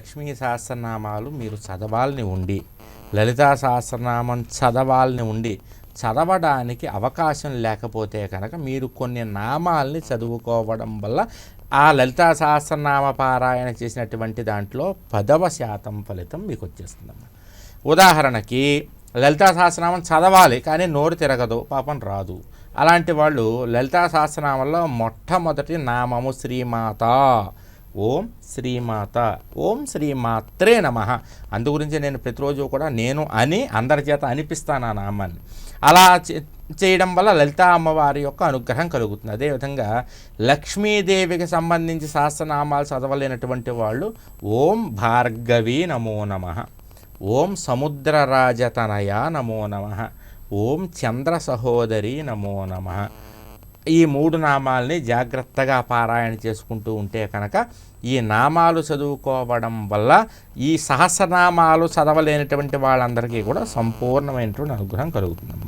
లక్ష్మీ సహస్రనామాలు మీరు చదవాలని ఉండి, లలితా సహస్రనామం చదవాలని ఉండి చదవడానికి అవకాశం లేకపోతే కనుక మీరు కొన్ని నామాల్ని చదువుకోవడం వల్ల ఆ లలితా సహస్రనామ పారాయణ చేసినటువంటి దాంట్లో 10% ఫలితం మీకు వచ్చేస్తుందమ్మా. ఉదాహరణకి లలితా సహస్రనామం చదవాలి కానీ నోరు తిరగదు, పాపం రాదు. అలాంటి వాళ్ళు లలితా సహస్రనామంలో మొట్టమొదటి నామము శ్రీమాత. ఓం శ్రీమాత, ఓం శ్రీమాత్రే నమః. అందు గురించి నేను ప్రతిరోజు కూడా నేను అని అందరి చేత అనిపిస్తాను ఆ నామాన్ని. అలా చేయడం వల్ల లలితా అమ్మవారి యొక్క అనుగ్రహం కలుగుతుంది. అదేవిధంగా లక్ష్మీదేవికి సంబంధించి సహస్రనామాలు చదవలేనటువంటి వాళ్ళు ఓం భార్గవి నమో నమః, ఓం సముద్రరాజతనయ నమో నమః, ఓం చంద్ర సహోదరి నమో నమః. ఈ 3 నామాల్ని జాగ్రత్తగా పారాయణ చేసుకుంటూ ఉంటే కనుక ఈ నామాలు చదువుకోవడం వల్ల ఈ సహస్రనామాలు చదవలేనటువంటి వాళ్ళందరికీ కూడా సంపూర్ణమైనటువంటి అనుగ్రహం కలుగుతుందమ్మా.